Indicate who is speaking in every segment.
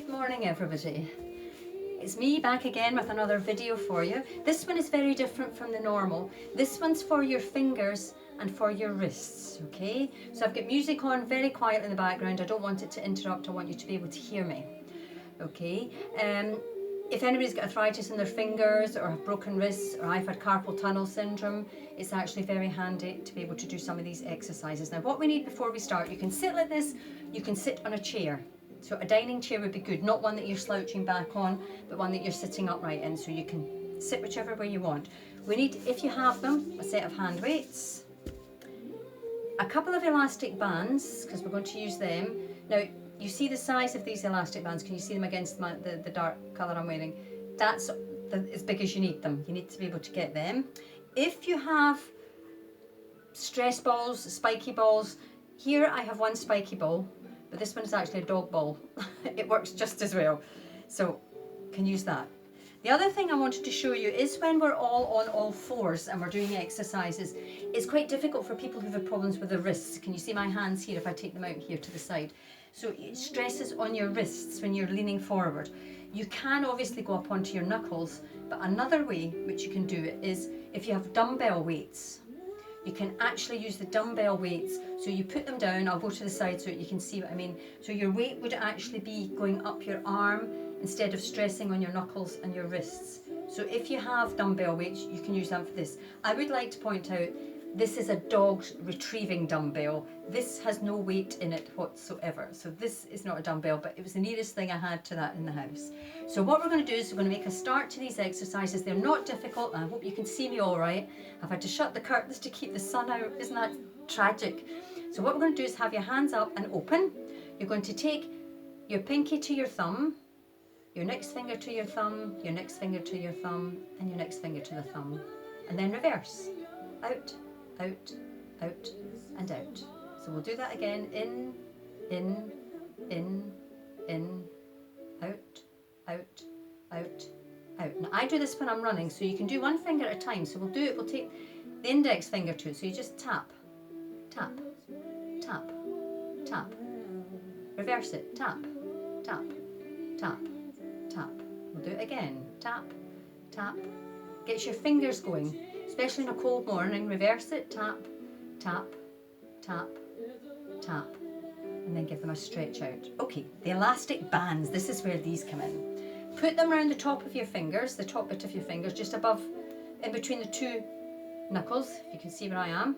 Speaker 1: Good morning everybody. It's me back again with another video for you. This one is very different from the normal. This one's for your fingers and for your wrists, okay? So I've got music on very quiet in the background. I don't want it to interrupt. I want you to be able to hear me, okay? If anybody's got arthritis in their fingers or have broken wrists or I've had carpal tunnel syndrome, it's actually very handy to be able to do some of these exercises. Now what we need before we start, you can sit like this, you can sit on a chair. So a dining chair would be good, not one that you're slouching back on, but one that you're sitting upright in, so you can sit whichever way you want. We need, if you have them, a set of hand weights, a couple of elastic bands, because we're going to use them. Now, you see the size of these elastic bands, can you see them against the dark colour I'm wearing? That's as big as you need them. You need to be able to get them. If you have stress balls, spiky balls, here I have one spiky ball, but this one is actually a dog ball. It works just as well, so can use that. The other thing I wanted to show you is when we're all on all fours and we're doing exercises, it's quite difficult for people who have problems with their wrists. Can you see my hands here if I take them out here to the side? So it stresses on your wrists when you're leaning forward. You can obviously go up onto your knuckles, but another way which you can do it is if you have dumbbell weights. You can actually use the dumbbell weights, so you put them down. I'll go to the side so you can see what I mean. So your weight would actually be going up your arm instead of stressing on your knuckles and your wrists. So if you have dumbbell weights, you can use them for this. I would like to point out, this is a dog's retrieving dumbbell. This has no weight in it whatsoever. So this is not a dumbbell, but it was the nearest thing I had to that in the house. So what we're going to do is we're going to make a start to these exercises. They're not difficult. I hope you can see me all right. I've had to shut the curtains to keep the sun out. Isn't that tragic? So what we're going to do is have your hands up and open. You're going to take your pinky to your thumb, your next finger to your thumb, your next finger to your thumb, and your next finger to the thumb. And then reverse. Out, out, out, and out. So we'll do that again. In, out, out, out, out. Now I do this when I'm running, so you can do one finger at a time. So we'll do it, we'll take the index finger to it. So you just tap, tap, tap, tap. Reverse it. Tap, tap, tap, tap. We'll do it again. Tap, tap. Gets your fingers going. Especially in a cold morning, reverse it, tap, tap, tap, tap, and then give them a stretch out. Okay, the elastic bands, this is where these come in. Put them around the top of your fingers, the top bit of your fingers, just above, in between the two knuckles, if you can see where I am.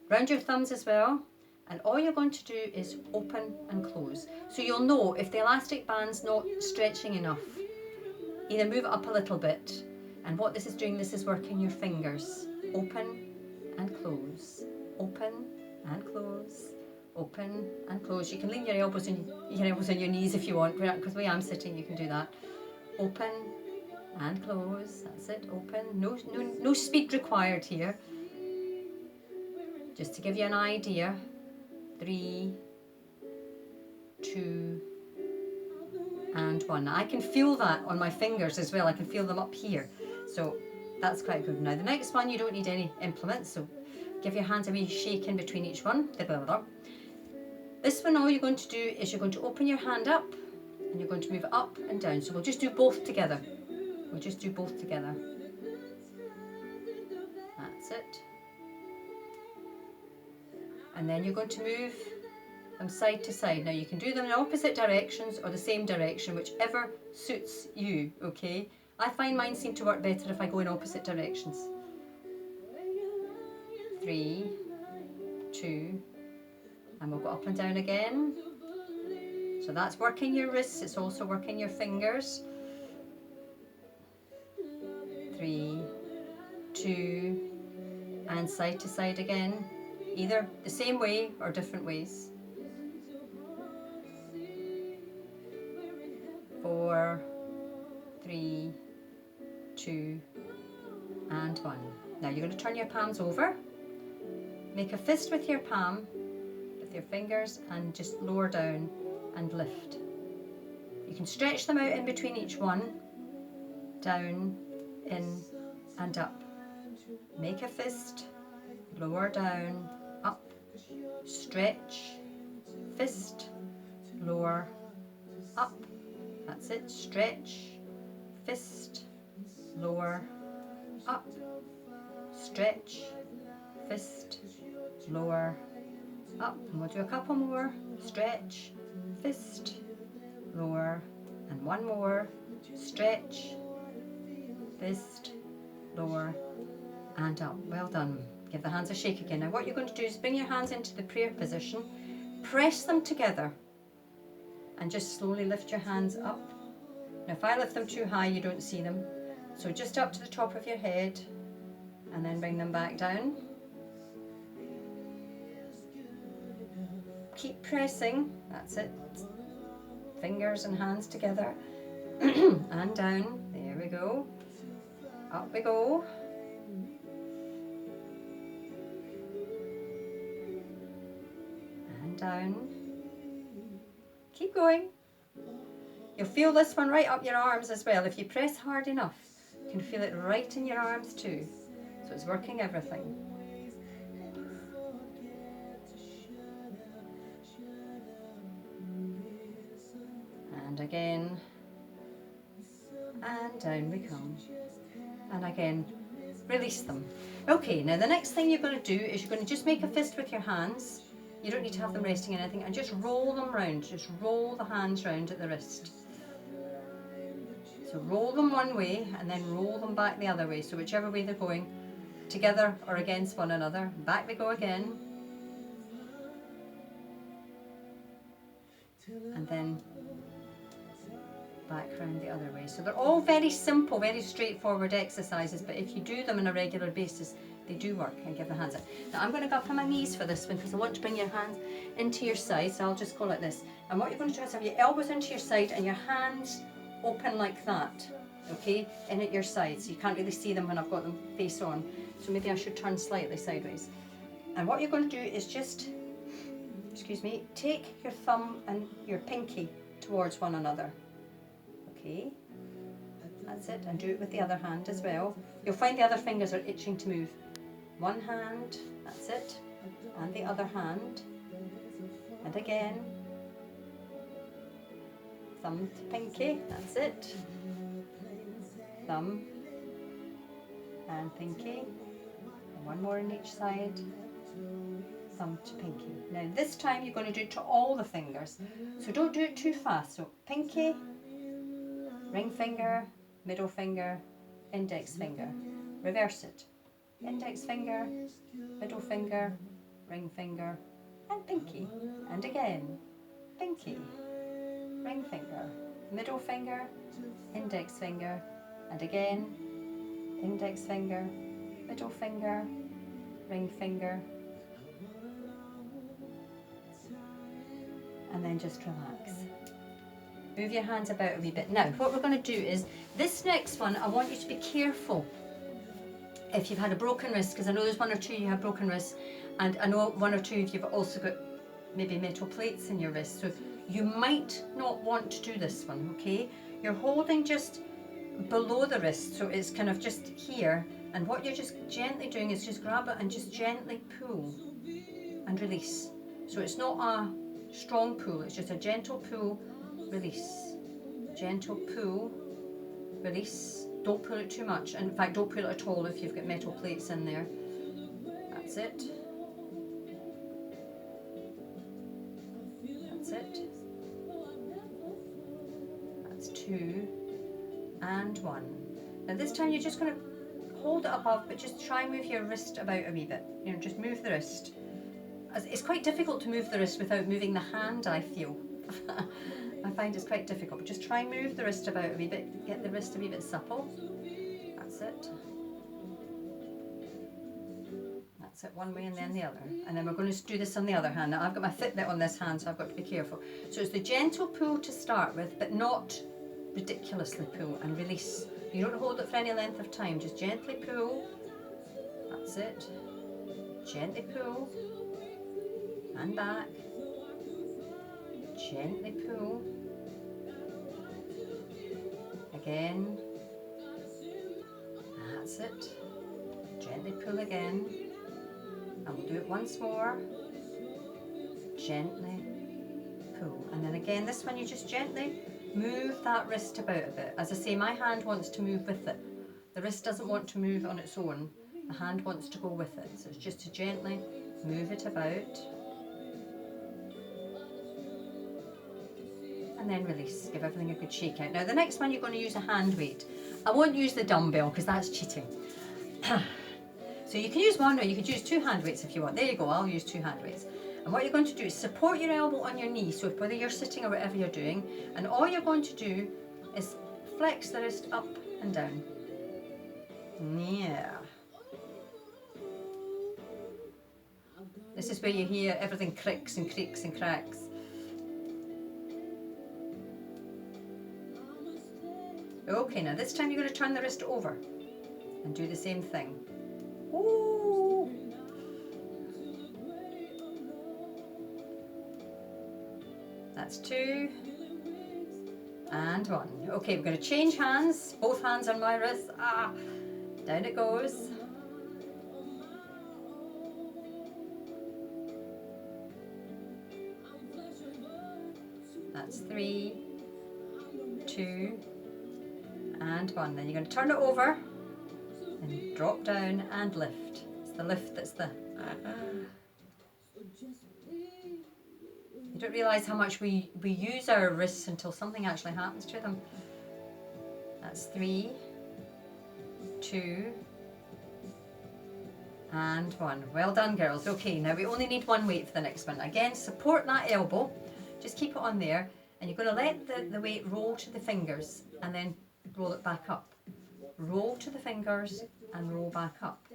Speaker 1: Round your thumbs as well, and all you're going to do is open and close. So you'll know if the elastic band's not stretching enough, either move it up a little bit. And what this is doing, this is working your fingers. Open and close. Open and close. Open and close. You can lean your elbows on your knees if you want, because the way I'm sitting you can do that. Open and close. That's it. Open. No speed required here. Just to give you an idea. 3, 2, and 1. Now I can feel that on my fingers as well. I can feel them up here. So that's quite good. Now the next one, you don't need any implements, so give your hands a wee shake in between each one. This one, all you're going to do is you're going to open your hand up and you're going to move it up and down. So we'll just do both together. We'll just do both together. That's it. And then you're going to move them side to side. Now you can do them in opposite directions or the same direction, whichever suits you, okay? I find mine seem to work better if I go in opposite directions. 3, 2, and we'll go up and down again. So that's working your wrists, it's also working your fingers. 3, 2, and side to side again, either the same way or different ways. 4, 3, 2, and 1. Now you're going to turn your palms over. Make a fist with your palm, with your fingers, and just lower down and lift. You can stretch them out in between each one. Down, in, and up. Make a fist, lower down, up, stretch, fist, lower, up, That's it. Stretch, fist, lower, up, stretch, fist, lower, up. And we'll do a couple more. Stretch, fist, lower, and one more. Stretch, fist, lower, and up. Well done. Give the hands a shake again. Now what you're going to do is bring your hands into the prayer position, press them together, and just slowly lift your hands up. Now if I lift them too high, you don't see them. So just up to the top of your head, and then bring them back down. Keep pressing, that's it. Fingers and hands together, and down. There we go. Up we go. And down. Keep going. You'll feel this one right up your arms as well. If you press hard enough, you can feel it right in your arms too. So it's working everything. And again. And down we come. And again, release them. Okay, now the next thing you're going to do is you're going to just make a fist with your hands. You don't need to have them resting on anything, and just roll them round. Just roll the hands round at the wrist. So roll them one way and then roll them back the other way. So whichever way they're going, together or against one another. Back they go again. And then back round the other way. So they're all very simple, very straightforward exercises, but if you do them on a regular basis, they do work. And give the hands up. Now I'm going to go up on my knees for this one because I want to bring your hands into your side, so I'll just go like this. And what you're going to do is have your elbows into your side and your hands open like that, okay, in at your side, so you can't really see them when I've got them face on, so maybe I should turn slightly sideways. And what you're going to do is just, excuse me, take your thumb and your pinky towards one another. Okay, that's it, and do it with the other hand as well. You'll find the other fingers are itching to move. One hand, that's it, and the other hand, and again, thumb to pinky, that's it, thumb and pinky, and one more on each side, thumb to pinky. Now this time you're going to do it to all the fingers, so don't do it too fast. So pinky, ring finger, middle finger, index finger. Reverse it. Index finger, middle finger, ring finger, and pinky. And again, pinky, ring finger, middle finger, index finger, and again, index finger, middle finger, ring finger, and then just relax. Move your hands about a wee bit. Now, what we're going to do is, this next one, I want you to be careful if you've had a broken wrist, because I know there's one or two you have broken wrists, and I know one or two of you've also got maybe metal plates in your wrist, so you might not want to do this one, okay? You're holding just below the wrist, so it's kind of just here, and what you're just gently doing is just grab it and just gently pull and release. So it's not a strong pull, it's just a gentle pull, release, gentle pull, release. Don't pull it too much, and in fact don't pull it at all if you've got metal plates in there. That's it. That's it. That's 2 and 1. Now this time you're just going to hold it above, but just try and move your wrist about a wee bit. You know, just move the wrist. It's quite difficult to move the wrist without moving the hand, I feel. I find it's quite difficult, but just try and move the wrist about a wee bit, get the wrist a wee bit supple. That's it. That's it, one way and then the other. And then we're going to do this on the other hand. Now I've got my Fitbit on this hand, so I've got to be careful. So it's the gentle pull to start with, but not ridiculously pull, and release. You don't hold it for any length of time, just gently pull. That's it. Gently pull. And back. Gently pull. Again. That's it. Gently pull again. And we'll do it once more. Gently pull. And then again, this one you just gently Move that wrist about a bit. As I say, my hand wants to move with it. The wrist doesn't want to move on its own. The hand wants to go with it. So it's just to gently move it about. And then release. Give everything a good shake out. Now the next one you're going to use a hand weight. I won't use the dumbbell because that's cheating. So you can use one or you could use 2 hand weights if you want. There you go, I'll use 2 hand weights. And what you're going to do is support your elbow on your knee, so whether you're sitting or whatever you're doing, and all you're going to do is flex the wrist up and down. Yeah. This is where you hear everything cricks and creaks and cracks. Okay, now this time you're going to turn the wrist over and do the same thing. Ooh. That's 2 and 1. Okay, we're going to change hands. Both hands on my wrist. Ah, down it goes. That's 3, 2 and 1. Then you're going to turn it over and drop down and lift. It's the lift that's the... You don't realise how much we use our wrists until something actually happens to them. That's 3, 2 and 1. Well done, girls. Okay, now we only need 1 weight for the next one. Again, support that elbow. Just keep it on there. And you're going to let the weight roll to the fingers and then roll it back up. Roll to the fingers and roll back up.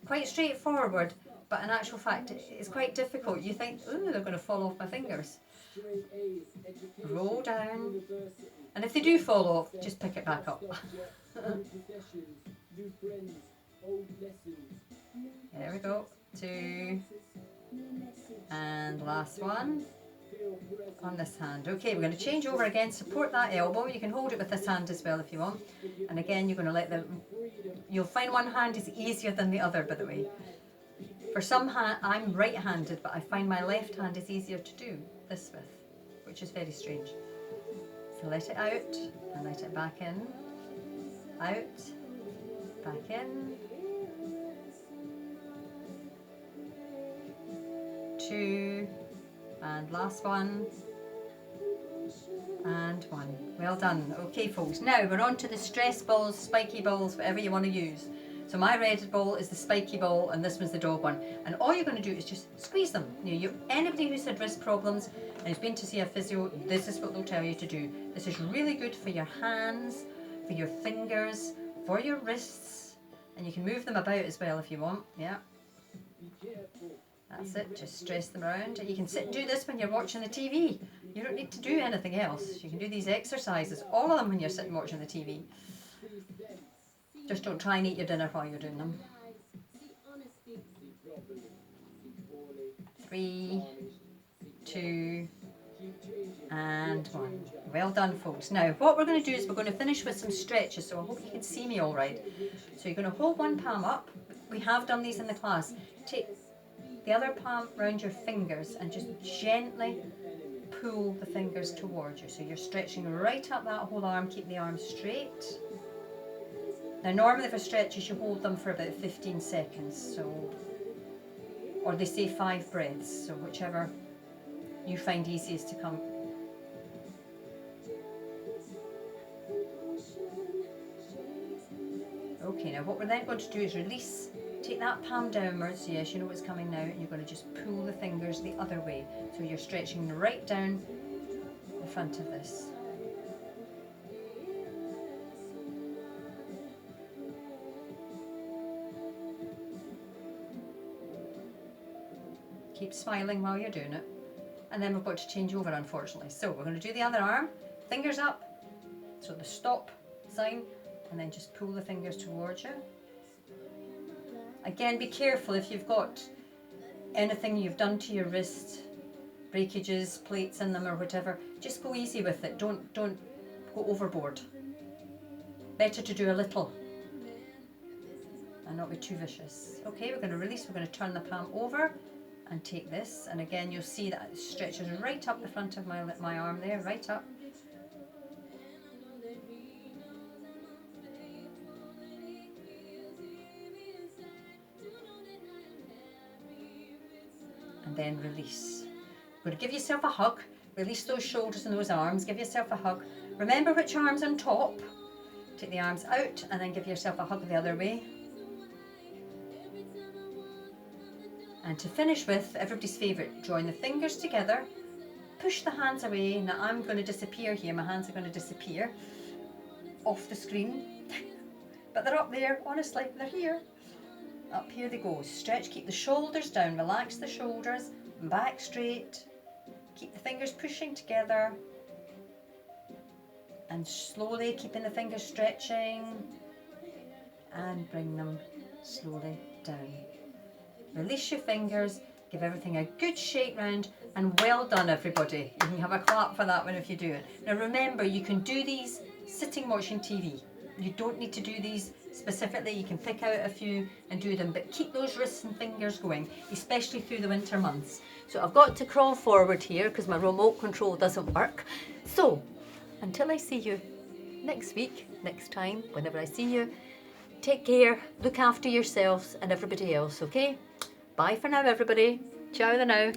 Speaker 1: Quite straightforward, but in actual fact it's quite difficult. You think, ooh, they're going to fall off my fingers. Roll down, and if they do fall off, just pick it back up. There we go. 2 and last one on this hand. Okay, we're going to change over again. Support that elbow. You can hold it with this hand as well if you want. And again, you're going to let the... You'll find one hand is easier than the other, by the way. For some I'm right-handed, but I find my left hand is easier to do this with, which is very strange. So let it out and let it back in. Out, back in. 2 and last one and 1. Well done. Okay, folks, now we're on to the stress balls, spiky balls, whatever you want to use. So my red ball is the spiky ball and this one's the dog one. And all you're going to do is just squeeze them. Anybody who's had wrist problems and has been to see a physio, this is what they'll tell you to do. This is really good for your hands, for your fingers, for your wrists, and you can move them about as well if you want. Yeah. That's it, just stress them around. You can sit and do this when you're watching the TV. You don't need to do anything else. You can do these exercises, all of them when you're sitting watching the TV. Just don't try and eat your dinner while you're doing them. 3, 2 and 1. Well done, folks. Now what we're going to do is we're going to finish with some stretches, so I hope you can see me all right. So you're going to hold one palm up. We have done these in the class. Take the other palm around your fingers and just gently pull the fingers towards you. So you're stretching right up that whole arm. Keep the arm straight. Now normally for stretches you hold them for about 15 seconds, so, or they say 5 breaths, so whichever you find easiest to come. Okay, now what we're then going to do is release. Take that palm downwards, yes, you know what's coming now, and you're going to just pull the fingers the other way. So you're stretching right down the front of this. Keep smiling while you're doing it. And then we've got to change over, unfortunately. So we're going to do the other arm, fingers up, so the stop sign, and then just pull the fingers towards you. Again, be careful if you've got anything you've done to your wrist, breakages, plates in them or whatever, just go easy with it. Don't go overboard. Better to do a little and not be too vicious. Okay, we're going to release, we're going to turn the palm over and take this, and again you'll see that it stretches right up the front of my arm there, right up. then release. You're going to give yourself a hug. Release those shoulders and those arms. Give yourself a hug. Remember which arm's on top. Take the arms out and then give yourself a hug the other way. And to finish with, everybody's favourite, join the fingers together. Push the hands away. Now I'm going to disappear here. My hands are going to disappear off the screen. But they're up there, honestly, they're here. Up here they go. Stretch, keep the shoulders down. Relax the shoulders. Back straight. Keep the fingers pushing together. And slowly keeping the fingers stretching. And bring them slowly down. Release your fingers. Give everything a good shake round. And well done, everybody. You can have a clap for that one if you do it. Now remember, you can do these sitting watching TV. You don't need to do these specifically. You can pick out a few and do them, but keep those wrists and fingers going, especially through the winter months. So I've got to crawl forward here because my remote control doesn't work. So until I see you next week, next time, whenever I see you, take care, look after yourselves and everybody else, okay? Bye for now, everybody. Ciao the now.